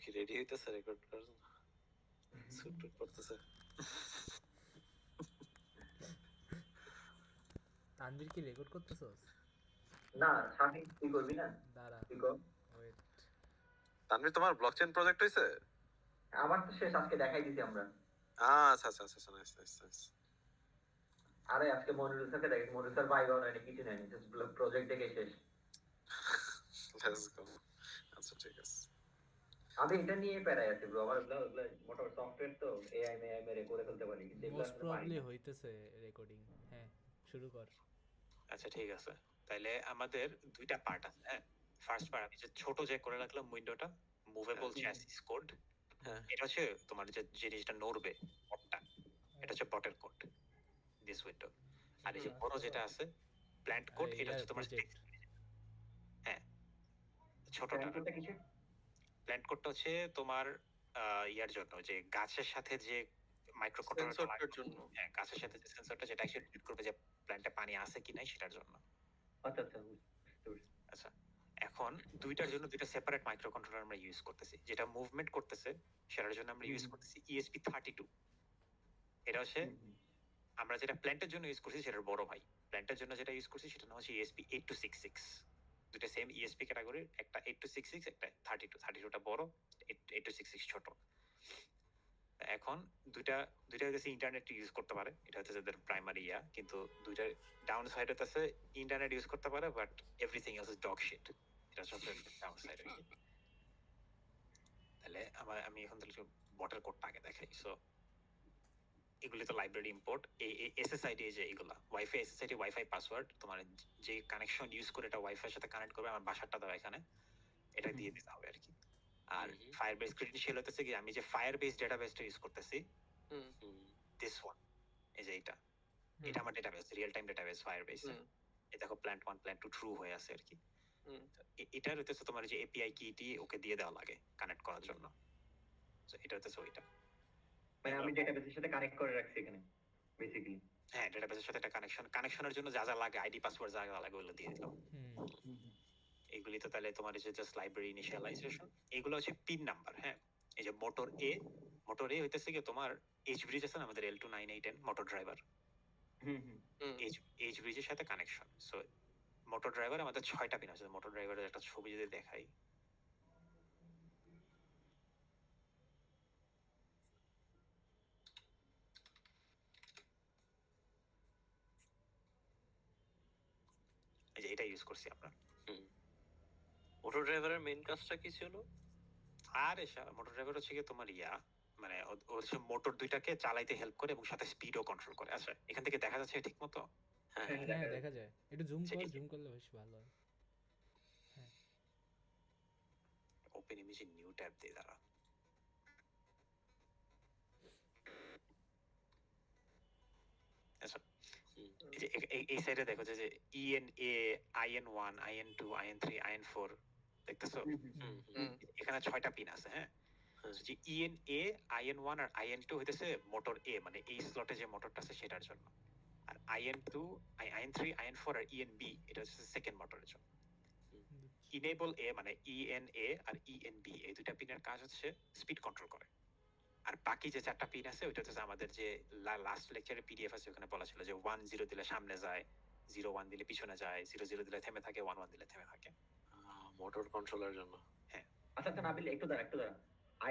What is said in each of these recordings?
কি রেডি হইতেছে রেকর্ড করার জন্য? স্যুট টুট পরতেছে। তানভীর কি রেকর্ড করতেছস? না শাহিন তুই করবি না? দাঁড়া, তুই কর। ওয়েট। তানভীর তোমার ব্লকচেন প্রজেক্ট হইছে? আমার তো শেষ, আজকে দেখাই দিছি আমরা। আচ্ছা আচ্ছা আচ্ছা নাইস নাইস নাইস। আরে আজকে মনিরুল স্যারকে দেখি, মনিরুল স্যার বাইরে হয়নি, কিছু নেয়নি, জাস্ট প্রজেক্ট দেখে শেষ। Let's go. আচ্ছা ঠিক আছে। আমি এটা নিয়ে প্যারাই আছি ব্রো, আমার ওগুলো মোটর সফটওয়্যার তো এআই মেরে করে ফেলতে পারি, কিন্তু এগুলো মোস্ট আসলে পারি প্রবাবলি না। হইতেছে রেকর্ডিং। হ্যাঁ, শুরু কর। আচ্ছা ঠিক আছে, তাইলে আমাদের দুইটা পার্ট আছে। হ্যাঁ, ফার্স্ট পার্ট আমি যে ছোট যে করে রাখলাম উইন্ডোটা, মুভেবল চ্যাসিস কোড। হ্যাঁ এটা হচ্ছে তোমার যে জিনিসটা নড়বে বটটা, এটা হচ্ছে বটের কোড, দিস উইন্ডো। আর এই যে বড় যেটা আছে প্ল্যান্ট কোড, এটা হচ্ছে তোমার প্রজেক্ট। হ্যাঁ ছোটটা। কোডটা কিছু প্ল্যান্ট কোডটা হচ্ছে তোমার ইয়ার জন্য, যে গাছের সাথে যে মাইক্রো সেন্সরটার জন্য। হ্যাঁ, গাছের সাথে যে সেন্সরটা, যেটা অ্যাকচুয়ালি ডিটেক্ট করবে যে প্ল্যান্টে পানি আছে কি নাই সেটার জন্য। আচ্ছা আচ্ছা বুঝতে পেরেছি। আচ্ছা, এখন দুইটার জন্য দুইটা সেপারেট মাইক্রো কন্ট্রোলার আমরা ইউজ করতেছি। যেটা মুভমেন্ট করতেছে সেটার জন্য আমরা ইউজ করতেছি ESP32। এটা হচ্ছে আমরা যেটা প্ল্যান্টের জন্য ইউজ করছি সেটার বড় ভাই। প্ল্যান্টের জন্য যেটা ইউজ করছি সেটা হচ্ছে ESP8266। দুটো সেম ইএসপি ক্যাটাগরির, একটা 8266, একটা 32টা বড়, 8266 ছোট। এখন দুইটা দুইটা হচ্ছে ইন্টারনেট ইউজ করতে পারে, এটা হচ্ছে যাদের প্রাইমারি ইয়া। কিন্তু দুইটা ডাউন সাইড হচ্ছে ইন্টারনেট ইউজ করতে পারে but everything else is dog shit. এটা হচ্ছে ডাউন সাইড আর কি। তাহলে আমি এখন তাহলে বটের কোডটা আগে দেখাই। সো এগুলি তো লাইব্রেরি ইম্পোর্ট, এই এসএসআইডি, যে এগুলা ওয়াইফাই এসএসআইডি, ওয়াইফাই পাসওয়ার্ড, তোমার যে কানেকশন ইউজ করে এটা ওয়াইফাই এর সাথে কানেক্ট করবে, আমার বাসাটা দাও এখানে, এটা দিয়ে দিতে হবে আর কি। আর ফায়ারবেস ক্রেডেনশিয়াল হতেছে কি, আমি যে ফায়ারবেস ডেটাবেসটা ইউজ করতেছি, দিস ওয়ান, এই যে এটা আমার database, real time database Firebase. এই দেখো প্ল্যান্ট 1 প্ল্যান্ট 2 ট্রু হয়ে আছে আর কি। এটার হতেছে তোমার যে এপিআই কিটি ওকে দিয়ে দেওয়া লাগে কানেক্ট করার জন্য। সো এটা হতেছে ওইটা, মানে আমি ডেটাবেসের সাথে কানেক্ট করে রাখছি এখানে বেসিক্যালি। হ্যাঁ, ডেটাবেসের সাথে একটা কানেকশনের জন্য যা যা লাগে, আইডি পাসওয়ার্ড যা যা লাগে ওগুলো দিয়ে দিলাম। এগুলি তো তাহলে তোমার যে জাস্ট লাইব্রেরি ইনিশিয়ালাইজেশন, এগুলো হচ্ছে পিন নাম্বার। হ্যাঁ, এই যে মোটর এ হইতেছে কি তোমার এইচ ব্রিজ আছে না আমাদের L298N মোটর ড্রাইভার, এইচ ব্রিজের সাথে কানেকশন। সো মোটর ড্রাইভার আমাদের 6টা পিন আছে। মোটর ড্রাইভারের একটা ছবি যদি দেখাই, এই যে এটা ইউজ করছি আমরা। মোটর ড্রাইভারের মেইন কাজটা কি ছিল? আরে মোটর ড্রাইভার হচ্ছে কি তোমার ইয়া, মানে ও হচ্ছে মোটর দুইটাকে চালাইতে হেল্প করে এবং সাথে স্পিডও কন্ট্রোল করে। আচ্ছা, এখান থেকে দেখা যাচ্ছে ঠিক মতো? হ্যাঁ হ্যাঁ, দেখা যায়। একটু জুম ঠিক কর, আছে। জুম করলে বেশ ভালো হয়। ওপেন ইমেজে নিউ ট্যাব দিয়ে দাঁড়া। আচ্ছা, এই যে এই সাইডে দেখো যে ENA, IN1, IN2, IN3, IN4 দেখতেছো? এখানে 6টা পিন আছে। হ্যাঁ, যে ENA, IN1 আর IN2 হইতেছে মোটর এ, মানে এই স্লটে যে মোটরটা আছে সেটার জন্য। আর IN2, IN3, IN4 আর ENB এটা হচ্ছে সেকেন্ড মোটরের জন্য। ইনেবল এ মানে ENA আর ENB, এই দুইটা পিনের কাজ হচ্ছে স্পিড কন্ট্রোল করে। আর বাকি যে 4টা পিন আছে ওইটা হচ্ছে আমাদের যে লাস্ট লেকচারে পিডিএফ আছে, ওখানে বলা ছিল যে 1-0 দিলে সামনে যায়, 0-1 দিলে পিছনে যায়, 0-0 দিলে থেমে থাকে, 1-1 দিলে থেমে থাকে। মোটর কন্ট্রোলার জন্য। হ্যাঁ, আচ্ছা আচ্ছা নাবিল একটু দাঁড়া।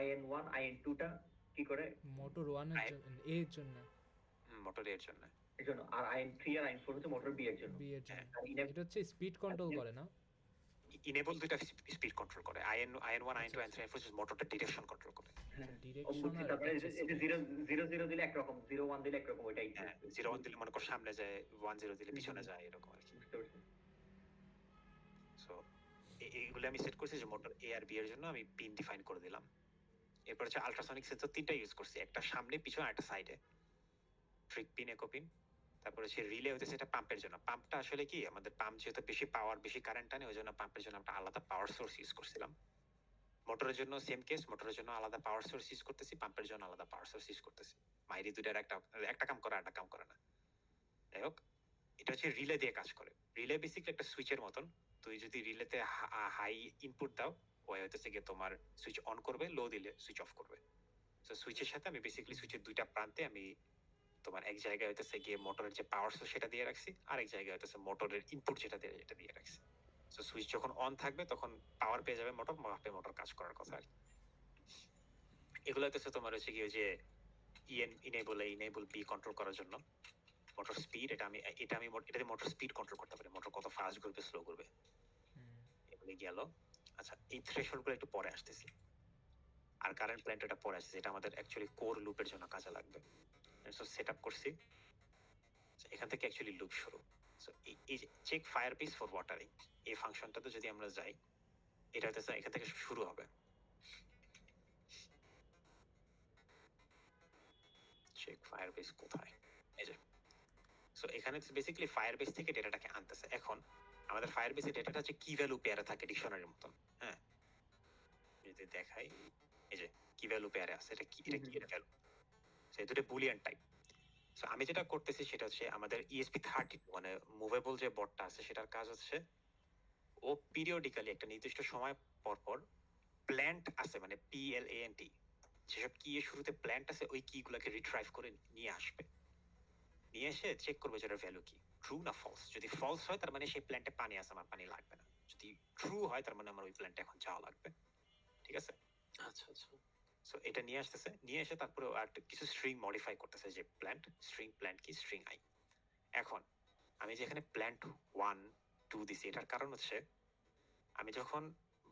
IN1 IN2 টা কি করে? মোটর 1 এর জন্য, এ এর জন্য, মোটর এর জন্য। এর জন্য। আর IN3 আর IN4 হচ্ছে মোটর বি এর জন্য। বি এর জন্য। আর এটা হচ্ছে স্পিড কন্ট্রোল করে না? ইনেবল দুইটা স্পিড কন্ট্রোল করে। IN1, IN2, IN3, IN4 মোটরটা ডিরেকশন কন্ট্রোল করে। ডিরেকশন আর তারপরে এই যে 0 দিলে একরকম, 0-1 দিলে একরকম, ওইটাই। হ্যাঁ, 0-1 দিলে মনে করো সামনে যায়, 1-0 দিলে পিছনে যায়, এরকম আর কি। বুঝতে পারছি। সো এইগুলো আমি সেট করছি যে মোটর এ আর বি এর জন্য আমি পিন ডিফাইন করে দিলাম। এরপর হচ্ছে আল্ট্রাসনিক সেন্সর 3টা ইউজ করছি, একটা সামনে, পিছনে, একটা সাইডে। ট্রিক পিন, একো পিন। তারপরে হচ্ছে রিলে হচ্ছে সেটা পাম্পের জন্য। পাম্পটা আসলে কি, আমাদের পাম্প যেহেতু বেশি পাওয়ার, বেশি কারেন্ট টানে, ওই জন্য পাম্পের জন্য একটা আলাদা পাওয়ার সোর্স ইউজ করছিলাম। মোটরের জন্য সেম কেস, মোটরের জন্য আলাদা পাওয়ার সোর্স ইউজ করতেছি, পাম্পের জন্য আলাদা পাওয়ার সোর্স ইউজ করতেছি। মাইরি দুইটার একটা কাম করে, একটা কাম করে না। যাই হোক, এটা হচ্ছে রিলে দিয়ে কাজ করে। রিলে বেসিক্যালি একটা সুইচের মতন, তুই যদি রিলেতে হাই ইনপুট দাও ওই হইতেছে গিয়ে তোমার সুইচ অন করবে, লো দিলে সুইচ অফ করবে। তো সুইচের সাথে আমি বেসিক্যালি সুইচের দুইটা প্রান্তে আমি তোমার এক জায়গায় হইতেছে গিয়ে মোটরের যে পাওয়ার সোর্স সেটা দিয়ে রাখছি, আর এক জায়গায় হইতেছে মোটরের ইনপুট যেটা দিয়ে রাখছি। তো সুইচ যখন অন থাকবে তখন পাওয়ার পেয়ে যাবে মোটর, মাপে মোটর কাজ করার কথা আর কি। এগুলো হইতেছে তোমার হচ্ছে গিয়ে যে ইনেবল বি কন্ট্রোল করার জন্য মোটর স্পিড, এটাতে মোটর স্পিড কন্ট্রোল করতে পারি, মোটর কত ফাস্ট ঘুরবে স্লো ঘুরবে, এগুলো গেল। আচ্ছা, এই থ্রেশহোল্ড গুলো একটু পরে আসতেছি, আর কারেন্ট প্ল্যান্ট এটা পরে আসতেছে, এটা আমাদের অ্যাকচুয়ালি কোর লুপের জন্য কাজে লাগবে। সো সেট আপ করছি, এখান থেকে অ্যাকচুয়ালি লুপ শুরু। সো এই যে check Firebase for watering, এই ফাংশনটাতে যদি আমরা যাই, এটা হচ্ছে এখান থেকে শুরু হবে। চেক ফায়ার বেস কোথায়, এই যে। সো এখানে বেসিক্যালি ফায়ার বেস থেকে ডেটাটাকে আনতেছে। এখন আমাদের ফায়ার বেসের ডেটাটা হচ্ছে কি ভ্যালু পেয়ারে থাকে ডিকশনারির মতন, হ্যাঁ। যদি দেখাই, এই যে কি ভ্যালু পেয়ারে আছে, এটা কি ভ্যালু, সেই দুটো বুলিয়ান টাইপ। সো আমি যেটা করতেছি সেটা হচ্ছে আমাদের ESP32 মানে মুভেবল যে বটটা আছে সেটার কাজ হচ্ছে ও পিরিয়ডিক্যালি একটা নির্দিষ্ট সময় পর পর প্ল্যান্ট আছে, মানে PLANT, যেসব কি এর শুরুতে প্ল্যান্ট আছে ওই কি গুলাকে রিট্রাইভ করে নিয়ে আসবে, নিয়ে এসে চেক করবে যেটার ভ্যালু কি, ট্রু না ফলস। যদি ফলস হয় তার মানে সেই প্ল্যান্টে পানি আছে, আমার পানি লাগবে না। যদি ট্রু হয় তার মানে আমার ওই প্ল্যান্টে এখন যাওয়া লাগবে, ঠিক আছে। আচ্ছা আচ্ছা। সো এটা নিয়ে আসতেছে, নিয়ে এসে তারপরে আর কিছু স্ট্রিং মডিফাই করতেছে, যে প্ল্যান্ট কি স্ট্রিং আই। এখন আমি যেখানে প্ল্যান্ট 1 2 দিছি, এটার কারণ হচ্ছে আমি যখন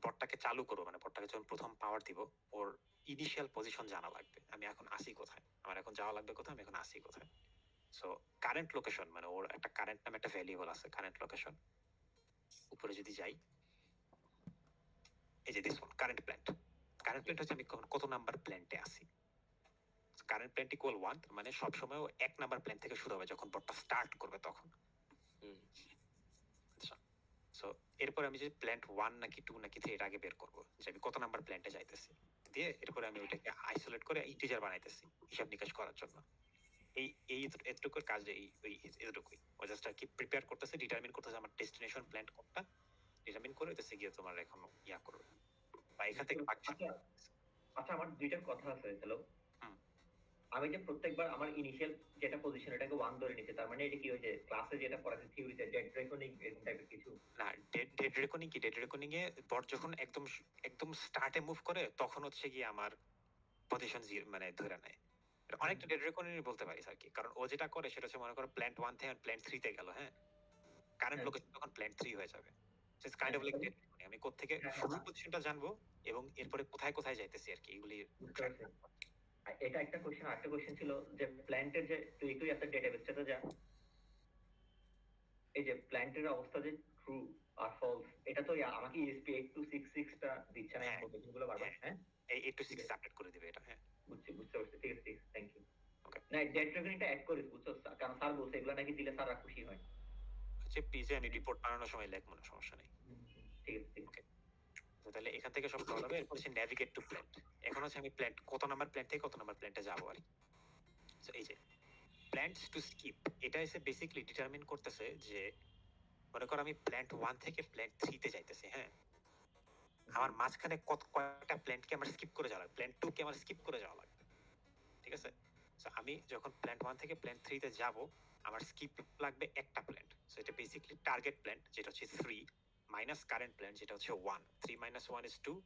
বটটাকে চালু করবো, মানে বটটাকে যখন প্রথম পাওয়ার দিব, ওর ইনিশিয়াল পজিশন জানা লাগবে, আমি এখন আসি কোথায়, আমার এখন যাওয়া লাগবে কোথায়, আমি এখন আসি কোথায়। সো কারেন্ট লোকেশন, মানে ওর একটা কারেন্ট নামে একটা ভ্যারিয়েবল আছে, কারেন্ট লোকেশন। উপরে যদি যাই, এই যে দিস ওয়ান কারেন্ট প্ল্যান্ট হচ্ছে আমি কত নাম্বার প্ল্যান্টে আছি। কারেন্ট প্ল্যান্ট ইকুয়াল 1, মানে সবসময় এক নাম্বার প্ল্যান্ট থেকে শুরু হবে যখন বটটা স্টার্ট করবে তখন। আচ্ছা, সো এরপর আমি যদি প্ল্যান্ট 1 নাকি 2 নাকি 3 এর আগে বের করবো যে আমি কত নাম্বার প্ল্যান্টে যাইতেছি, দিয়ে এরপরে আমি ওইটাকে আইসোলেট করে ইন্টিজার বানাইতেছি হিসাব নিকাশ করার জন্য। এতটুকুর কাজ এতটুকুই, ও জাস্ট আর কি প্রিপেয়ার করতেছে, ডিটারমিন করতেছে আমার ডেস্টিনেশন প্ল্যান্ট কোনটা, ডিটারমিন করে হইতেছে গিয়ে তোমার এখন ইয়া করবে, বা এখান থেকে আচ্ছা, আমার দুইটা কথা আছে। হ্যালো, আমি যে প্রত্যেকবার আমার ইনিশিয়াল যেটা পজিশন এটাকে 1 ধরে নিতে, তার মানে এটা কি হয়েছে ক্লাসে যেটা পড়াছে থিওরিতে ডেড রেকনিং এরকম টাইপের কিছু না। ডেড রেকনিং এ বট যখন একদম স্টার্টে মুভ করে তখন হচ্ছে গিয়ে আমার পজিশন মানে ধরে নেয়। অনেকটা ডেড রেকনিং বলতে পারিস আর কি, কারণ ও যেটা করে সেটা হচ্ছে মনে করো প্ল্যান্ট 1 থেকে প্ল্যান্ট 3 তে গেল, হ্যাঁ, কারেন্ট লোকেশন তখন প্ল্যান্ট 3 হয়ে যাবে। It's kind of like dead reckoning, আমি কোত্থেকে শুরু পজিশনটা জানবো এবং এরপরে কোথায় কোথায় যাইতেছি আর কি, এগুলি ট্র্যাক করব। এটা একটা কোশ্চেন। আরেকটা কোশ্চেন ছিল যে প্ল্যান্টের যে তুই একটা ডেটাবেসটাতে যা, এই যে প্ল্যান্টের অবস্থা যে ট্রু আর ফলস, এটা তো আমাকে ESP8266 টা দিচ্ছে না ইনফরমেশন গুলো বারবার। হ্যাঁ, এই 8 to 6 আপডেট করে দিবে এটা। হ্যাঁ, বুঝতে পারছি, ঠিক আছে, থ্যাংক ইউ। ওকে, না ডেড রেকনিংটা অ্যাড করিস, বুঝছো, কারণ স্যার বলছে এগুলো নাকি দিলে স্যাররা খুশি হয়। আচ্ছা পিছে আমি রিপোর্ট বানানোর সময় লেখ, মনে সমস্যা নেই। ঠিক আছে, ওকে, তো তাহলে এখান থেকে সব করা হবে। এরপর হচ্ছে নেভিগেট টু প্ল্যান্ট। এখন হচ্ছে আমি প্ল্যান্ট কত নাম্বার প্ল্যান্ট থেকে কত নাম্বার প্ল্যান্টে যাবো আর কি। সো এই যে প্ল্যান্টস টু স্কিপ, এটা এসে বেসিক্যালি ডিটারমিন করতেছে যে মনে করো আমি প্ল্যান্ট 1 থেকে প্ল্যান্ট 3 তে যাইতেছি, হ্যাঁ, আমার মাঝখানে কয়টা প্ল্যান্টকে আমার স্কিপ করে যাওয়া লাগবে, প্ল্যান্ট 2 কে আমার স্কিপ করে যাওয়া লাগবে, ঠিক আছে। সো আমি যখন প্ল্যান্ট 1 থেকে প্ল্যান্ট 3 তে যাব, আমার স্কিপ লাগবে একটা প্ল্যান্ট। সো এটা বেসিক্যালি টার্গেট প্ল্যান্ট যেটা হচ্ছে 3 মাইনাস কারেন্ট প্ল্যান্ট যেটা হচ্ছে 1। 3 minus 1 is 2,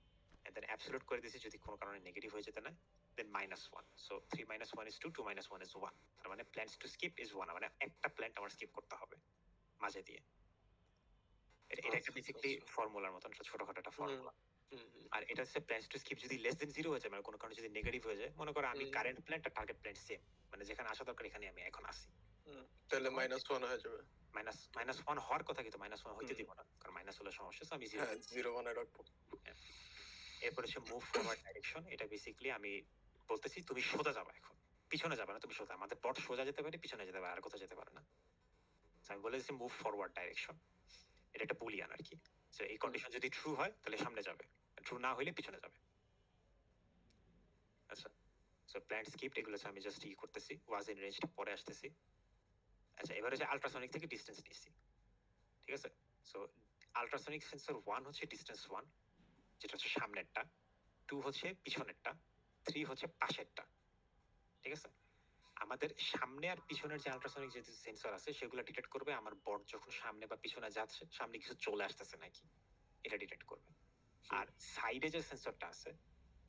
and then absolute করে দিয়েছি যদি কোনো কারণে নেগেটিভ হয়ে যেতে না, then -1. So 3 minus 1 is 2, 2 minus 1 is 1, তার মানে প্ল্যান্টস টু স্কিপ is 1, মানে একটা প্ল্যান্ট আমার স্কিপ করতে হবে মাঝে দিয়ে। এটা একটা বেসিক্যালি ফর্মুলার মতন ছোটখাটো একটা ফর্মুলা। আর এটা হচ্ছে প্ল্যান্টস টু স্কিপ যদি লেস দেন 0 হয়ে যায়, মানে কোনো কারণে যদি নেগেটিভ হয়ে যায়, মনে করো আমি কারেন্ট প্ল্যান্ট আর টার্গেট প্ল্যান্ট সেম, মানে যেখানে আসা দরকার এখানে আমি এখন আসি, তাহলে -1 হয়ে যাবে। -1 হওয়ার কথা, কিন্তু -1 হইতে দিব না, কারণ মাইনাস হলে সমস্যা। আমি 0 বানায় রাখবো। এরপর হচ্ছে মুভ ফরওয়ার্ড ডাইরেকশন। এটা বেসিক্যালি আমি বলতেছি তুমি সোজা যাবে, এখন পিছনে যাবে না, তুমি সোজা। আমাদের বট সোজা যেতে পারে, পিছনে যেতে পারে, আর কোথাও যেতে পারে না। আমি বলে দিচ্ছি মুভ ফরওয়ার্ড ডাইরেকশন, এটা একটা বুলিয়ান আর কি। এই কন্ডিশন যদি ট্রু হয় তাহলে সামনে যাবে, ট্রু না হইলে পিছনে যাবে। আচ্ছা, সো প্ল্যান্ট স্কিপড এগুলো আমি জাস্ট করতেছি, ওয়াজ ইন রেঞ্জ পরে আসতেছি। আচ্ছা, এবারে যে আল্ট্রাসনিক থেকে ডিসটেন্স নিচ্ছি, ঠিক আছে। সো আল্ট্রাসনিক সেন্সর 1 হচ্ছে ডিস্টেন্স 1, যেটা হচ্ছে সামনেরটা, 2 হচ্ছে পিছনেরটা, 3 হচ্ছে পাশেরটা। ঠিক আছে? আমাদের সামনে আর পিছনের যে আল্ট্রাসনিক যে সেন্সর আছে সেগুলো ডিটেক্ট করবে আমার বট যখন সামনে বা পিছনে যাচ্ছে, সামনে কিছু চলে আসতেছে নাকি, এটা ডিটেক্ট করবে। আর সাইডে যে সেন্সরটা আছে,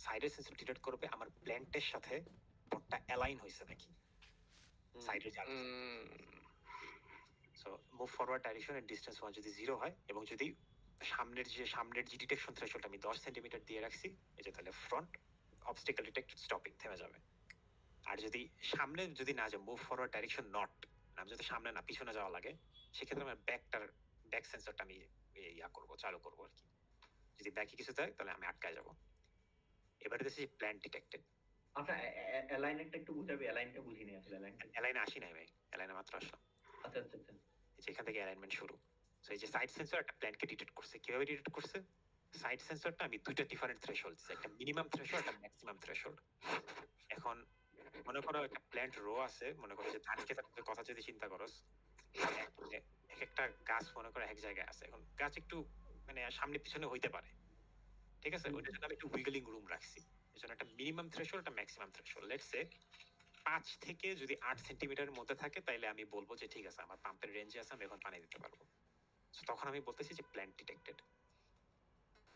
সাইডের সেন্সর ডিটেক্ট করবে আমার প্ল্যান্টের সাথে বটটা অ্যালাইন হয়েছে নাকি, সাইডের যে সো মুভ ফরওয়ার্ড ডাইরেকশন এর ডিস্টেন্স 1 যদি 0 হয় এবং যদি সামনের যে ডিটেকশন থ্রেশহোল্ড আমি 10 সেন্টিমিটার দিয়ে রাখছি, এই যে তাহলে ফ্রন্ট অবস্টাকল ডিটেক্টেড স্টপিং থেমে যাবে। আর যদি সামনে যদি না যায়, মুভ ফরওয়ার্ড ডাইরেকশন নট, আমি যদি সামনে না পিছনে যাওয়া লাগে, সেক্ষেত্রে আমার ব্যাক সেন্সরটা আমি চালু করবো আর কি। যদি ব্যাকে কিছু দেয় তাহলে আমি আটকায় যাব। এবারে দেখছি প্ল্যান্ট ডিটেক্টেড। আচ্ছা, অ্যালাইনটা একটু বুঝাবি, অ্যালাইনটা বুঝিনি আসলে। অ্যালাইনে আসি নাই ভাই, অ্যালাইনে মাত্র আসলাম। আচ্ছা আচ্ছা আচ্ছা, যেখান থেকে অ্যালাইনমেন্ট শুরু। সো এই যে সাইড সেন্সর একটা প্ল্যান্টকে ডিটেক্ট করছে, কিভাবে ডিটেক্ট করছে? সাইড সেন্সরটা আমি দুইটা ডিফারেন্ট থ্রেশহোল্ড, একটা মিনিমাম থ্রেশহোল্ড একটা ম্যাক্সিমাম থ্রেশহোল্ড। এখন মনে করো একটা প্ল্যান্ট রো আছে, মনে করো যে ধান ক্ষেতের কথা যদি চিন্তা করো, এক একটা গাছ মনে করো এক জায়গায় আছে, এখন গাছ একটু মানে সামনে পিছনে হইতে পারে, ঠিক আছে? ওইটার জন্য আমি একটু উইগলিং রুম রাখছি। এই জন্য একটা মিনিমাম থ্রেশহোল্ড একটা ম্যাক্সিমাম থ্রেশহোল্ড। লেটস সে 5 থেকে যদি 8 সেন্টিমিটারের মধ্যে থাকে তাইলে আমি বলবো যে ঠিক আছে, আমার পাম্পের রেঞ্জে আছে, আমি এখন পানি দিতে পারবো। সো তখন আমি বলতেছি যে প্ল্যান্ট ডিটেক্টেড।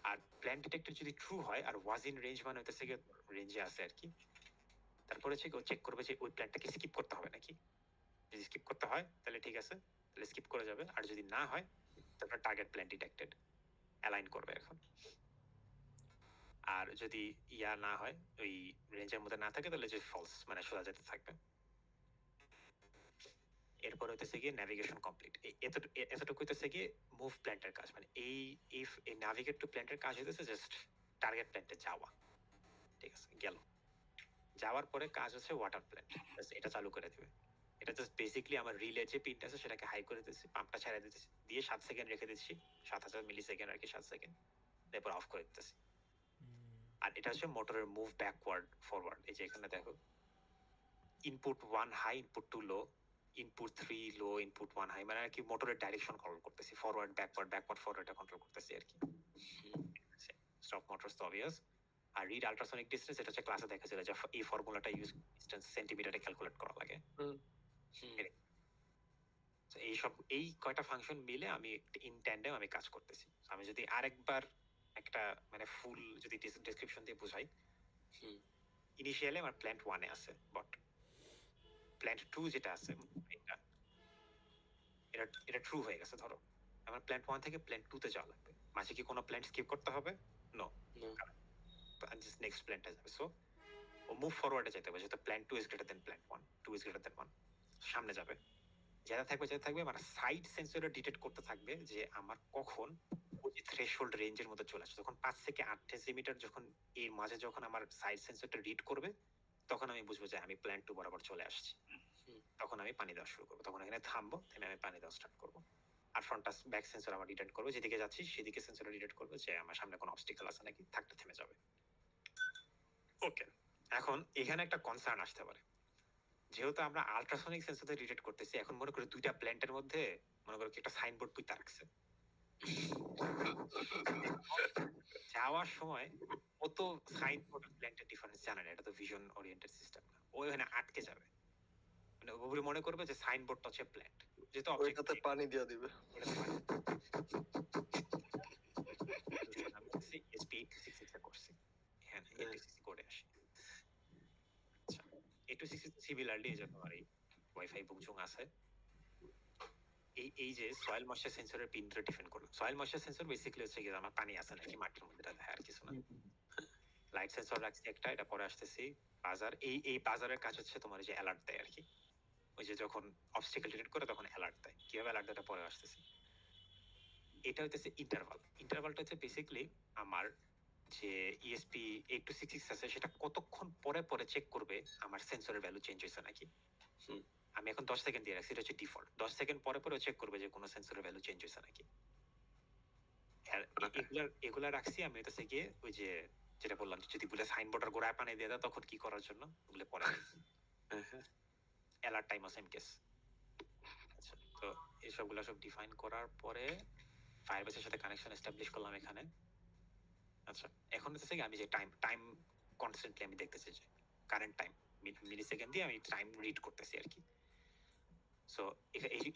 আর প্ল্যান্ট ডিটেক্টেড যদি ট্রু হয় আর ওয়াজ ইন রেঞ্জ মানে হইতেছে গিয়ে রেঞ্জে আছে আর কি, তারপরে চেক করবে যে ওই প্ল্যান্টটাকে স্কিপ করতে হবে নাকি। যদি স্কিপ করতে হয় তাহলে ঠিক আছে, তাহলে স্কিপ করে যাবে। আর যদি না হয় তারপর টার্গেট প্ল্যান্ট ডিটেক্টেড অ্যালাইন করবে এখন। আর যদি ইয়া না হয়, ওই রেঞ্জের মধ্যে না থাকে, তাহলে যে ফলস মানে সোজা যেতে থাকবে। এরপর হইতেছে গিয়ে ন্যাভিগেশন কমপ্লিট। এতটুকু হইতেছে গিয়ে মুভ প্ল্যান্টের কাজ, মানে এই ন্যাভিগেট টু প্ল্যান্টের কাজ হইতেছে জাস্ট টার্গেট প্ল্যান্টে যাওয়া। ঠিক আছে, গেল। যাওয়ার পরে কাজ হচ্ছে ওয়াটার প্ল্যান্ট, এটা চালু করে দেবে। এটা জাস্ট বেসিক্যালি আমার রিলের যে পিনটা আছে সেটাকে হাই করে দিচ্ছি, পাম্পটা ছেড়ে দিতেছি, দিয়ে 7 সেকেন্ড রেখে দিচ্ছি, 7000 মিলি সেকেন্ড আর কি, 7 সেকেন্ড, এরপর অফ করে দিতেছি। আর এটা হচ্ছে মোটরের মুভ ব্যাকওয়ার্ড ফরওয়ার্ড। এই যে এখানে দেখো, ইনপুট 1 হাই, ইনপুট 2 লো, ইনপুট 3 লো, ইনপুট 1 হাই, মানে আর কি মোটরের ডাইরেকশন কন্ট্রোল করতেছি, ফরওয়ার্ড ব্যাকওয়ার্ড ফরওয়ার্ডটা কন্ট্রোল করতেছি আর কি। স্টপ মোটরস তো অবভিয়াস। আর রিড আল্ট্রাসনিক ডিসটেন্স, এটা হচ্ছে ক্লাসে দেখাছিল যে এই ফর্মুলাটা ইউজ ডিসটেন্স সেন্টিমিটারে ক্যালকুলেট করা লাগে। এই কয়টা ফাংশন মিলে আমি ইন ট্যান্ডেম আমি কাজ করতেছি। আমি যদি আরেকবার একটা মানে ফুল যদি ডেসক্রিপশন দিয়ে বুঝাই, ইনিশিয়ালি আমার প্ল্যান্ট 1 এ আছে, বাট প্ল্যান্ট 2 যেটা আছে এটা ট্রু হয়ে গেছে। ধরো আমার প্ল্যান্ট 1 থেকে প্ল্যান্ট 2 তে যাওয়া লাগবে, মাঝে কি কোনো প্ল্যান্ট স্কিপ করতে হবে? নো, জাস্ট নেক্সট প্ল্যান্টে যাবে। সো ও মুভ ফরওয়ার্ডে যেতে হবে, যেহেতু plant 2 is greater than plant 1, 2 is greater than 1, সামনে যাবে। যেটা থাকবে মানে সাইড সেন্সরে ডিটেক্ট করতে থাকবে যে আমার কখন ওই যে থ্রেশহোল্ড রেঞ্জের মধ্যে চলে আসে। যখন 5 থেকে 8 সেন্টিমিটার যখন এর মাঝে যখন আমার সাইড সেন্সরটা রিড করবে, তখন আমি বুঝবো যে আমি প্ল্যান্ট 2 বরাবর চলে আসছি। তখন আমি পানি দেওয়া শুরু করবো, তখন এখানে থামবো, থেমে আমি পানি দেওয়া স্টার্ট করবো। আর ফ্রন্টাস ব্যাক সেন্সর আমার ডিটেক্ট করবে, যেদিকে যাচ্ছি সেদিকে সেন্সর ডিটেক্ট করবে যে আমার সামনে কোনো অবস্টিকেল আছে নাকি, থাকতে থেমে যাবে। ওকে, এখন এখানে একটা কনসার্ন আসতে পারে, যেহেতু আমরা আল্ট্রাসনিক সেন্সর ডিটেক্ট করতেছি, এখন মনে করি দুইটা প্ল্যান্টের মধ্যে মনে করো একটা সাইনবোর্ড পুঁতা রাখছে, যাওয়ার সময় ও তো সাইনবোর্ড আর প্ল্যান্টের ডিফারেন্স জানে না, এটা তো ভিশন ওরিয়েন্টেড সিস্টেম না, ও এখানে আটকে যাবে। মানে ওগুলো মনে করবে যে সাইনবোর্ডটা হচ্ছে প্ল্যান্ট, যেহেতু ওইটাতে পানি দিয়ে দিবে। এসপি 866 করছি, এখানে 866 কোডে আসি। আচ্ছা, 866 সিমিলারলি যে তোমার এই ওয়াইফাই বুকজুং আছে, এই যে সয়েল ময়েশ্চার সেন্সরের পিনটা ডিফাইন করলাম। সয়েল ময়েশ্চার সেন্সর বেসিক্যালি হচ্ছে কি আমার পানি আছে নাকি মাটির মধ্যে, এটা দেখে আর কিছু না। লাইট সেন্সর রাখছি একটা, এটা পরে আসতেছি বাজার। এই বাজারের কাজ হচ্ছে তোমার যে অ্যালার্ট দেয় আর কি, ওই যে যখন অবস্টিকেল ডিটেক্ট করে তখন অ্যালার্ট দেয়। কিভাবে অ্যালার্ট দেয় পরে আসতেছি। এটা হইতেছে ইন্টারভালটা হচ্ছে বেসিক্যালি আমার যে ইএসপি 8266 আছে সেটা কতক্ষণ পরে পরে চেক করবে আমার সেন্সরের ভ্যালু চেঞ্জ হয়েছে নাকি। আমি এখন 10 সেকেন্ড দিয়ে রাখছি, এটা হচ্ছে ডিফল্ট। 10 সেকেন্ড পরে পরে চেক করবে যে কোনো সেন্সরের ভ্যালু চেঞ্জ হয়েছে নাকি। এগুলা রাখছি আমি হইতেছে গিয়ে ওই যে যেটা বললাম, যদি বলে সাইনবোর্ডের গোড়ায় পানি দিয়ে দেয় তখন কি করার জন্য, ওগুলো পরে অ্যালার্ট টাইম সেম কেস। আচ্ছা, তো এইসবগুলো সব ডিফাইন করার পরে ফায়ারবেসের সাথে কানেকশন এস্টাবলিশ করলাম এখানে। আচ্ছা, এখন হচ্ছে কি আমি যে টাইম কনস্ট্যান্টলি আমি দেখতেছি যে কারেন্ট টাইম মিলি সেকেন্ড দিয়ে আমি টাইম রিড করতেছি আর কি। সো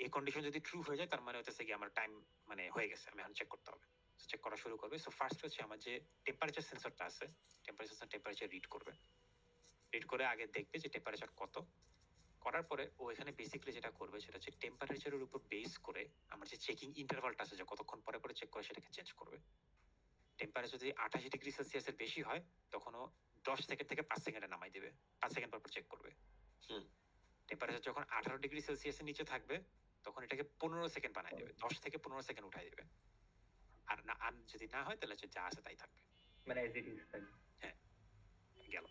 এই কন্ডিশন যদি ট্রু হয়ে যায় তার মানে হচ্ছে কি আমার টাইম মানে হয়ে গেছে, আমি এখন চেক করতে হবে। চেক করা শুরু করবে। সো ফার্স্ট হচ্ছে আমার যে টেম্পারেচার সেন্সরটা আছে, টেম্পারেচার রিড করবে। রিড করে আগে দেখবে যে টেম্পারেচার কত। করার পরে ও এখানে বেসিক্যালি যেটা করবে সেটা হচ্ছে টেম্পারেচারের উপর বেস করে আমার যে চেকিং ইন্টারভালটা আছে যে কতক্ষণ পরে পরে চেক করে সেটাকে চেঞ্জ করবে। টেম্পারেচার যদি 28°C এর বেশি হয় তখন ও 10 সেকেন্ড থেকে 5 সেকেন্ডে নামাই দেবে, 5 সেকেন্ড পর পর চেক করবে। টেম্পারেচার যখন 18°C এর নিচে থাকবে তখন এটাকে 15 সেকেন্ড বানাই দেবে, 10 থেকে 15 সেকেন্ড উঠাই দেবে। আর না, আর যদি না হয় তাহলে হচ্ছে যা আছে তাই থাকবে, মানে এজ ইট ইজ। হ্যাঁ গেল।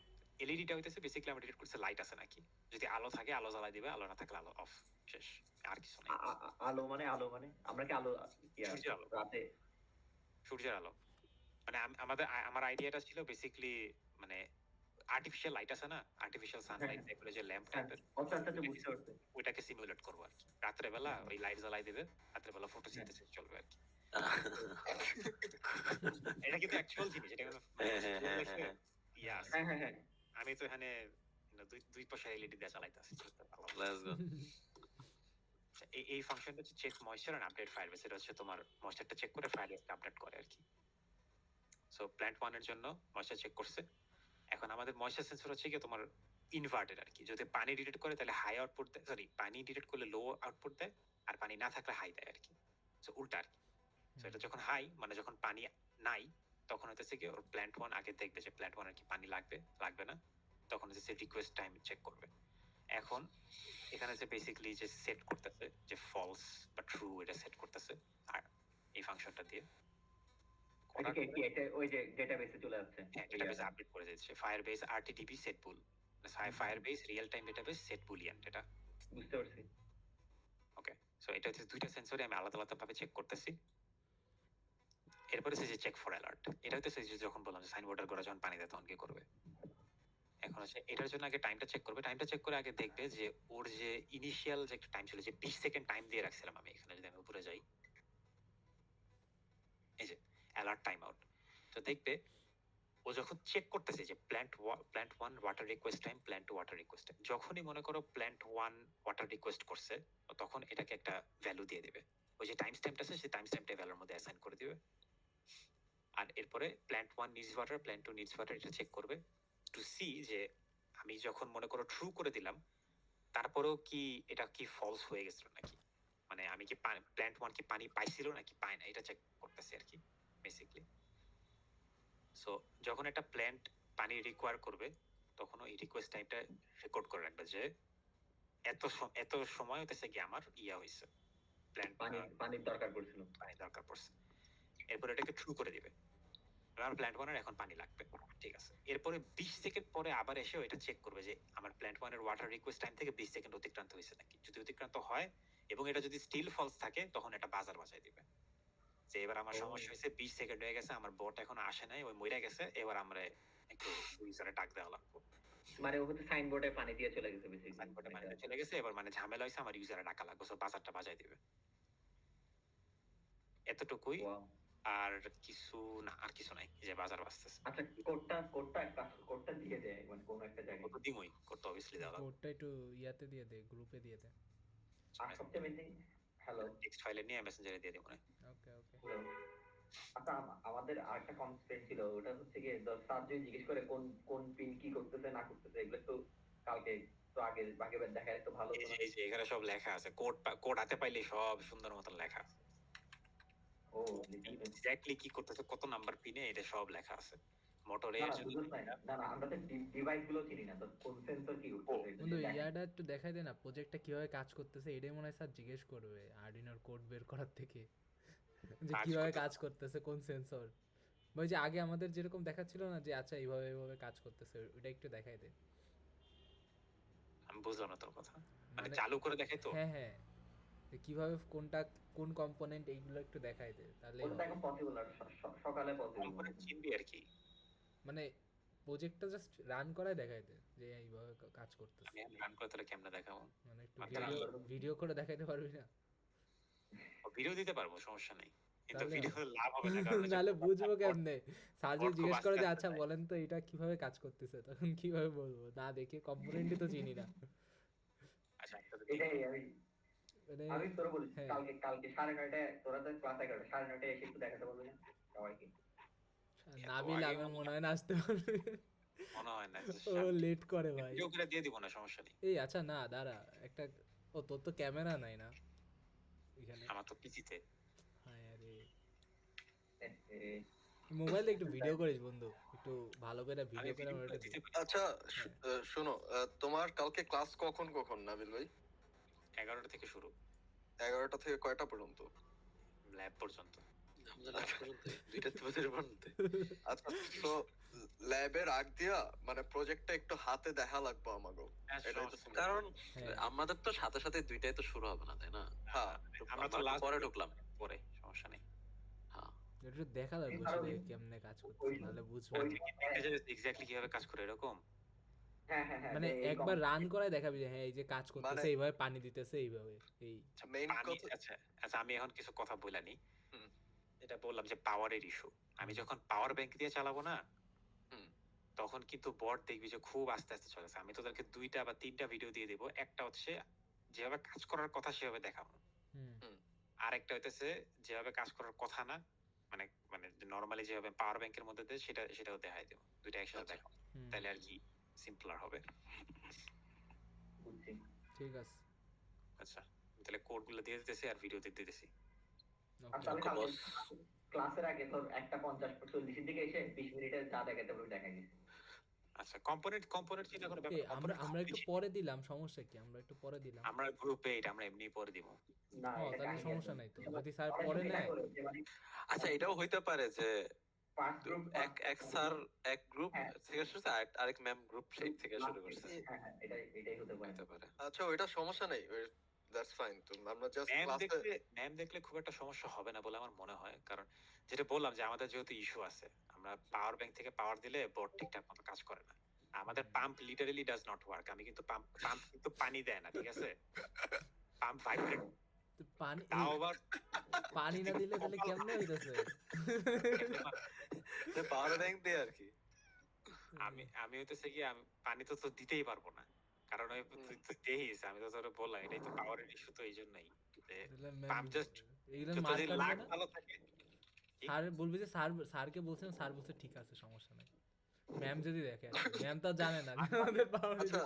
এলইডিটা হইতেছে বেসিক্যালি আমরা ডিটেক্ট করছে লাইট আছে নাকি, যদি আলো থাকে আলো জ্বালাই দিবে, আলো না থাকলে আলো অফ, শেষ, আর কিছু নাই। আলো মানে আমরা কি আলো সূর্যের আলো, রাতে সূর্যের আলো মানে আমার আইডিয়াটা ছিল বেসিক্যালি মানে আর্টিফিশিয়াল লাইট আছে না, আর্টিফিশিয়াল সানলাইট দেখলে যে ল্যাম্প টাইপের, আচ্ছা আচ্ছা বুঝতে পারছি। ওইটাকে সিমুলেট করবো আর কি। রাত্রে বেলা ওই লাইট জ্বালাই দেবে, রাত্রে বেলা ফটোসিনথেসিস চলবে আর কি। এটা কিন্তু অ্যাকচুয়াল জিনিস, এটা কিন্তু ইয়া আছে। হ্যাঁ হ্যাঁ হ্যাঁ আমি তো এখানে দুই পয়সা এলইডি দিয়ে চালাইতেছি। এই ফাংশনটা হচ্ছে check moisture and update Firebase. এটা হচ্ছে তোমার ময়েশ্চারটা চেক করে ফায়ারবেসটা আপডেট করে আর কি। সো প্ল্যান্ট 1 এর জন্য ময়েশ্চার চেক করছে। এখন আমাদের ময়েশ্চার সেন্সর হচ্ছে কি তোমার ইনভার্টেড আর কি। যদি পানি ডিটেক্ট করে তাহলে হাই আউটপুট দেয়, সরি পানি ডিটেক্ট করলে লো আউটপুট দেয়, আর পানি না থাকলে হাই দেয় আর কি। সো উল্টা আর কি। সো এটা যখন হাই মানে যখন পানি নাই তখন হচ্ছে কি ওর প্ল্যান্ট 1 আগে দেখবে যে প্ল্যান্ট 1 এর কি পানি লাগবে না, তখন হচ্ছে রিকোয়েস্ট টাইম চেক করবে। এখন এখানে যে বেসিক্যালি যে সেট করতেছে যে ফলস বা ট্রু এটা সেট করতেছে আর এই ফাংশনটা দিয়ে এটা ওই যে ডেটাবেসে চলে যাচ্ছে, ডেটাবেসে আপডেট করে দিচ্ছে। Firebase RTDB set bool, firebase real time database set boolean এটা। বুঝতে পারছি। ওকে, সো এটা হচ্ছে দুইটা সেন্সরে আমি আলাদা আলাদা ভাবে চেক করতেছি। এরপরে যে চেক ফর অ্যালার্ট, এটা হচ্ছে যখন বললাম যে সাইনবোর্ডের গোড়া যখন পানি দেয় তখন কি করবে। এখন হচ্ছে এটার জন্য আগে টাইমটা চেক করবে। টাইমটা চেক করে আগে দেখবে যে ওর যে ইনিশিয়াল যে একটা টাইম ছিল যে 20 সেকেন্ড টাইম দিয়ে রাখছিলাম আমি এখানে, যদি আমি উপরে যাই এই যে অ্যালার্ট টাইম আউট, তো দেখবে ও যখন চেক করতেছে যে plant 1 water request time, plant 2 water request time, যখনই মনে করো প্ল্যান্ট 1 ওয়াটার রিকোয়েস্ট করছে তখন এটাকে একটা ভ্যালু দিয়ে দেবে। ওই যে টাইম স্ট্যাম্পটা আছে সেই টাইম স্ট্যাম্পটা ভ্যালুর মধ্যে অ্যাসাইন করে দিবে। আর এরপরে plant 1 needs water, plant 2 needs water, এটা চেক করবে টু সি যে আমি যখন মনে করো ট্রু করে দিলাম তারপরেও কি এটা কি ফলস হয়ে গেছিল নাকি, মানে আমি কি প্ল্যান্ট 1 কি পানি পাইছিল নাকি পায় না, এটা চেক করতেছি আর কি বেসিক্যালি। সো যখন একটা প্ল্যান্ট পানি রিকোয়ার করবে তখন ওই রিকোয়েস্ট টাইমটা রেকর্ড করে রাখবে যে এত সময় হতেছে কি আমার ইয়া হয়েছে, প্ল্যান্ট পানির দরকার পড়ছিল, পানি দরকার পড়ছে। এরপর এটাকে ট্রু করে দিবে, আমার প্ল্যান্ট 1 এর এখন পানি লাগবে, ঠিক আছে। এরপরে 20 সেকেন্ড পরে আবার এসে এটা চেক করবে যে আমার প্ল্যান্ট 1 এর ওয়াটার রিকোয়েস্ট টাইম থেকে 20 সেকেন্ড অতিক্রান্ত হয়েছে নাকি। যদি অতিক্রান্ত হয় এবং এটা যদি স্টিল ফলস থাকে তখন এটা বাজার বাজায় দিবে যে এবার আমার সমস্যা হয়েছে, 20 সেকেন্ড হয়ে গেছে, আমার বট এখন আসে নাই, ওই মইরা গেছে, এবার আমরা একটু ইউজারে ডাক দেওয়া লাগবে। মানে ও হচ্ছে সাইনবোর্ডে পানি দিয়ে চলে গেছে বেসিক্যালি, সাইনবোর্ডে পানি দিয়ে চলে গেছে, এবার মানে ঝামেলা হয়েছে, আমার ইউজারে ডাকা লাগবে, সো বাজারটা বাজায় দিবে। এতটুকুই, আর কিছু না, আর কিছু নাই, যে বাজার বাজতেছে। আচ্ছা কোডটা দিয়ে দেয় মানে কোন একটা জায়গায়, কত দিমই কোডটা অবভিয়াসলি দেওয়া লাগবে, কোডটা একটু ইয়াতে দিয়ে দে, গ্রুপে দিয়ে দে। আর সবচেয়ে বেশি হ্যালো টেক্সট ফাইলে নিয়ে মেসেঞ্জারে দিয়ে দিব না। ওকে ওকে। আচ্ছা আমাদের আরেকটা কনস্ট্রেন্ট ছিল, ওটা হচ্ছে কি স্যার যদি জিজ্ঞেস করে কোন পিন কি করতেছে না করতেছে, এগুলো তো কালকে তো আগে ভাগে দেখা একটু ভালো হতো না। এই যে এখানে সব লেখা আছে, কোড হাতে পাইলে সব সুন্দর মতন লেখা আছে। ও এক্স্যাক্টলি কি করতেছে, কত নাম্বার পিনে, এটা সব লেখা আছে। মোটরে না আমরা তো ডিভাইস গুলো চিনি না, তো কোন সেন্সর কি করতেছে বন্ধু ইয়াটা একটু দেখাই দে না, প্রজেক্টটা কিভাবে কাজ করতেছে। এটাই মনে হয় স্যার জিজ্ঞেস করবে আরডিনোর কোড বের করার থেকে, যে কিভাবে কাজ করতেছে, কোন সেন্সর। ওই যে আগে আমাদের যেরকম দেখাচ্ছিল না যে আচ্ছা এইভাবে এইভাবে কাজ করতেছে, ওটা একটু দেখাই দে। আমি বুঝলাম না তোর কথা, মানে চালু করে দেখাই তো। হ্যাঁ হ্যাঁ, কিভাবে কোনটা কোন কম্পোনেন্ট এইগুলো একটু দেখাই দে, তাহলে ওটা এখন পসিবল আর সকালে পসিবল কম্পোনেন্ট চিনবি আর কি, মানে প্রজেক্টটা জাস্ট রান করায় দেখাই দে যে এইভাবে কাজ করতেছে। আমি রান করে তাহলে কেমনে দেখাবো, মানে একটু ভিডিও করে দেখাইতে পারবি না? ভিডিও দিতে পারবো, সমস্যা নেই। কিন্তু তাহলে ভিডিও লাভ হবে না কারণ হচ্ছে নাহলে বুঝবো কেমনে? স্যার যদি বট খুব জিজ্ঞেস আস্তে করে যে আস্তে আচ্ছা যায়। বলেন তো এটা কিভাবে কাজ করতেছে, তখন কিভাবে বলবো? না দেখে কম্পোনেন্টই তো চিনি না। আচ্ছা আপনাদের এটাই আমি মানে আমি তোর বলছি হ্যাঁ, কালকে 9:30টায় তোরা তো ক্লাস 11টা 9:30টায় এসে একটু দেখাতে বলবি না সবাইকে? এত নাবিল আগে আমার মনে হয় না আসতে পারবে। মনে হয় না ও লেট করে ভাই। ভিডিও করে দিয়ে দিব না, সমস্যা নেই। এই আচ্ছা না দাঁড়া একটা, ও তোর তো ক্যামেরা নাই না এখানে? আমার তো পিসিতে। হ্যাঁ আরে এ, মোবাইলে একটু ভিডিও করিস বন্ধু, একটু ভালো করে আমি ভিডিও করে ভিডিও আমার করে একটা দে। দিতে পারি। আচ্ছা হ্যাঁ। শোনো, তোমার কালকে ক্লাস কখন কখন নাবিল ভাই? 11টা থেকে শুরু, 11টা থেকে কয়টা পর্যন্ত? ল্যাব পর্যন্ত। আমাদের লাস্ট পর্যন্ত 2টা বাজে পর্যন্ত। আচ্ছা, তো ল্যাবের আগ দিয়া মানে প্রজেক্টটা একটু হাতে দেখা লাগবে আমাগো। হ্যাঁ, এটাই তো সমস্যা নেই। কারণ হ্যাঁ। আমাদের তো সাথে সাথে 2টাই তো শুরু হবে না, তাই না? হ্যাঁ, আমরা তো আমরা লাস্ট পরে ঢুকলাম। পরে, সমস্যা নেই। হ্যাঁ। একটু দেখা লাগবে কারণ আসলে কেমনে কাজ করতেছে, ওই- নাহলে বুঝবো ওই না। এক্স্যাক্টলি কিভাবে কাজ করে এরকম। হ্যাঁ হ্যাঁ হ্যাঁ মানে যে এই একবার রান করায় দেখাবি যে হ্যাঁ এই যে কাজ করতেছে মানে- এইভাবে, পানি দিতেছে এইভাবে, এই আচ্ছা, Main পানি- কথা- আচ্ছা আচ্ছা আমি এখন কিছু কথা বলানি। হুম। এটা বললাম যে পাওয়ারের ইস্যু। আমি যখন পাওয়ার ব্যাংক দিয়ে চালাবো না, হুম। তখন কিন্তু বট দেখবি যে খুব আস্তে আস্তে চলেছে। আমি তোদেরকে 2টা বা 3টা ভিডিও দিয়ে দেবো। একটা হচ্ছে যেভাবে কাজ করার কথা সেভাবে দেখাবো, হুম আর একটা হইতেছে যেভাবে কাজ করার কথা না, মানে মানে নরমালি যেভাবে পাওয়ার ব্যাংকের মধ্যে দেয় সেটাও দেখাই দেবো। 2টা একসাথে আচ্ছা। দেখাবো, হুম, তাহলে আর কি সিম্পলার হবে। বুঝছি। ঠিক আছে। আচ্ছা তাহলে কোড গুলো দিয়ে দিতেছি আর ভিডিও দিয়ে দিতেছি। আচ্ছা আমি ওকে, কালকে বস। ক্লাসের আগে ধর 1:50-40 দিকে এসে 20 মিনিটে যা দেখাতে পারবি দেখাই দিচ্ছি। আচ্ছা কম্পোনেন্ট চিন্তা করে ব্যাপার এই আমরা আমরা একটু পরে দিলাম, সমস্যা কি? আমরা একটু পরে দিলাম। আমরা গ্রুপে এটা আমরা এমনি পরে দিব। না ও এটা তাহলে কাহিনী সমস্যা আছে। নাই তো, যদি স্যার অনেক পরে এটা নেয়। করে যে মানে আচ্ছা এটাও হইতে পারে যে ফার্স্ট গ্রুপ এক স্যার এক গ্রুপ হ্যাঁ। থেকে শুরু করছে, আরেক ম্যাম গ্রুপ সেই থেকে শুরু করছে। হ্যাঁ হ্যাঁ এটাই হতে পারে। হইতে পারে। আচ্ছা, ওইটা সমস্যা নেই, দ্যাটস ফাইন। তো আমরা জাস্ট ম্যাম দেখলে খুব একটা সমস্যা হবে না বলে আমার মনে হয়, কারণ যেটা বললাম যে আমাদের যেহেতু ইস্যু আছে, আমরা পাওয়ার ব্যাংক থেকে পাওয়ার দিলে বোর্ড ঠিকঠাক মতো কাজ করে না। আমাদের pump literally does not work. আমি কিন্তু পাম্প কিন্তু পানি দেয় না, ঠিক আছে? পাম্প ভাইব্রেট, তো পানি তাও আবার পানি না দিলে তাহলে কেমনে হইতাছে? পাওয়ার ব্যাংক দিয়ে আর কি। আমি হইতেছে কি আমি পানি তো দিতেই পারবো না, কারণ ওই তুই দেখিস আমি তো তোরে বললাম এটাই তো পাওয়ারের ইস্যু, তো এই জন্যই তাহলে পাম্প জাস্ট এগুলো যদি মার কাটবে লাগ না? ভালো থাকে। স্যার বলবি যে স্যারকে বলছেন, স্যার বলছে ঠিক আছে সমস্যা নাই। ম্যাম যদি দেখে, ম্যাম তো জানে না যে আমাদের পাওয়ার। আচ্ছা,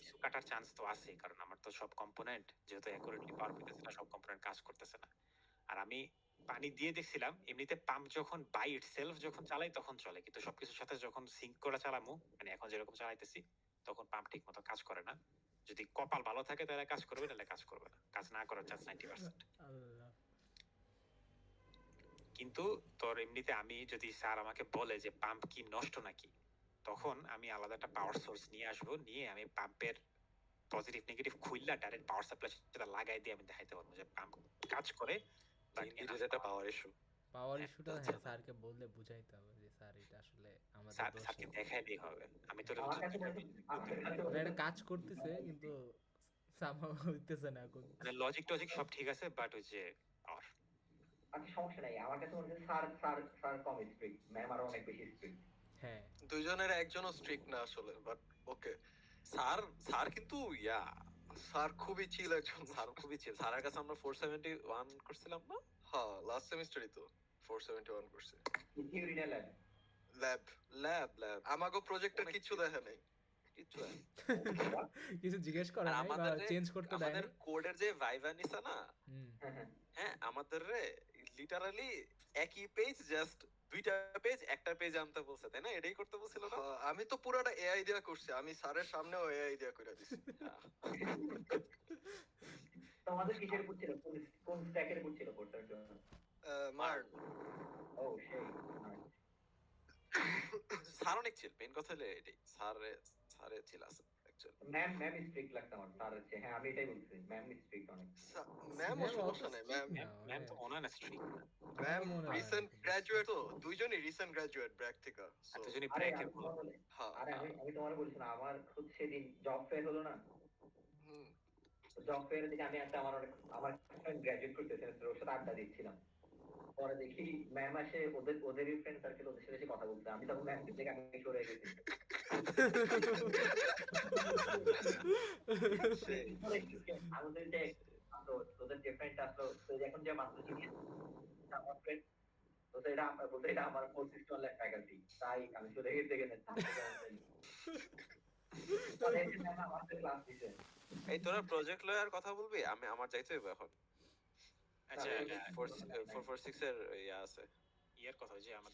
ইস্যু কাটার চান্স তো আছে, কারণ আমার তো সব কম্পোনেন্ট যেহেতু অ্যাকুরেটলি পাওয়ার পেতেছে না, সব কম্পোনেন্ট কাজ করতেছে না। আর আমি পানি দিয়ে দেখছিলাম এমনিতে পাম্প যখন বাই ইটসেলফ যখন চালাই তখন চলে, কিন্তু সবকিছুর সাথে যখন সিঙ্ক করে চালামু, মানে এখন যেরকম চালাইতেছি, তখন পাম্প ঠিক মতো কাজ করে না। যদি কপাল ভালো থাকে তাহলে কাজ করবে, নাহলে কাজ করবে না। কাজ না করার চান্স 90%। আল্লাহ। কিন্তু তোর এমনিতে আমি যদি স্যার আমাকে বলে যে পাম্প কি নষ্ট নাকি, তখন আমি আলাদা একটা পাওয়ার সোর্স নিয়ে আসবো, নিয়ে আমি পাম্পের পজিটিভ নেগেটিভ খুললা ডাইরেক্ট পাওয়ার সাপ্লাই সেটা লাগাই দিয়ে আমি দেখাইতে পারবো যে পাম্প কাজ করে। but enough এটা power। Power issue. পাওয়ার হ্যাঁ, ইস্যুটা আচ্ছা। হ্যাঁ স্যারকে বললে বুঝাইতে হবে যে স্যার এটা আসলে আমাদের দোষ স্যারকে না। দেখাই দিয়ে হবে। আমি তোর আমার কাছে মনে মানে এটা কাজ করতেছে কিন্তু সামহাও হইতেছে না এখন। লজিক টজিক সব ঠিক আছে, বাট ওই যে পাওয়ার। আচ্ছা সমস্যা নাই, আমার কাছে মনে হচ্ছে স্যার কম স্ট্রিক্ট, ম্যাম আরো অনেক বেশি স্ট্রিক্ট। হ্যাঁ দুইজনের একজনও স্ট্রিক্ট না আসলে, বাট ওকে। স্যার কিন্তু স্যার খুবই চিল একজন। স্যার খুবই চিল। স্যারের কাছে আমরা 471 করছিলাম না? হ্যাঁ, লাস্ট সেমিস্টারই তো 471 করছে। থিওরি না ল্যাব? ল্যাব আমাগো প্রজেক্টের কিছু দেখে নাই। কিছু না। কিছু জিজ্ঞেস করে আর নাই বা আমাদের চেঞ্জ করতে দেয় আমাদের কোডের যে ভাইভা নিছে না, হুম হ্যাঁ হ্যাঁ হ্যাঁ আমাদের রে লিটারালি একই পেজ, জাস্ট 2টা পেজ, একটা পেজ আনতে বলছে, তাই না? এটাই করতে বলছিল না? হ্যাঁ, আমি তো পুরাটা এআই দিয়া করছি, আমি স্যারের সামনেও এআই দিয়া করে দিছি। তোমাদের কিসের উপর ছিল, কোন স্ট্যাকের উপর ছিল কোডটা? মার ও সেই স্যার অনেক চিল। মেইন কথা হলো এটাই, স্যারে চিল আছে অ্যাকচুয়ালি। ম্যাম স্ট্রিক্ট লাগতো আমার স্যার হচ্ছে। হ্যাঁ আমি এটাই বলছি, ম্যাম স্ট্রিক্ট অনেক। ম্যাম Ma'am সমস্যা অত নাই। strict ম্যাম না, ম্যাম তো মানে- মনে হয় না স্ট্রিক্ট। ম্যাম মনে হয় রিসেন্ট না। গ্রাজুয়েট তো, দুইজনই রিসেন্ট গ্রাজুয়েট ব্র্যাক থেকে। আর So, দুজনই আরে ব্রেকে আমি তোমার বলে হ্যাঁ, আরে আমি তোমার বলছি না, আমার হচ্ছে সেদিন জব ফেয়ার হলো না, হুম, জব ফেয়ারের দিকে আমি একটা আমার গ্রাজুয়েট করতেছে ওর সাথে আড্ডা দিচ্ছিলাম। পরে দেখি ম্যাম আসে, ওদেরই ফ্রেন্ড সার্কেল, ওদের সাথে এসে কথা বলতে, আমি তখন ম্যাম থেকে আমি সরে গেছি। আমাদের যে ওদের যে ফ্রেন্ড আসলো, তো এখন যে মাত্র চিনি আমার ফ্রেন্ড, তো এটা আমার পঁচিশ ফ্যাকাল্টি, তাই আমি চলে গেছি এখানে। পরে এসে ম্যাম আমাদের ক্লাস দিছে। এই তোরা প্রজেক্ট লয়ার কথা বলবি, আমি আমার যাইতে হবে এখন। আচ্ছা, 446 এর ইয়া আছে। ইয়ার কথা যে আমাদের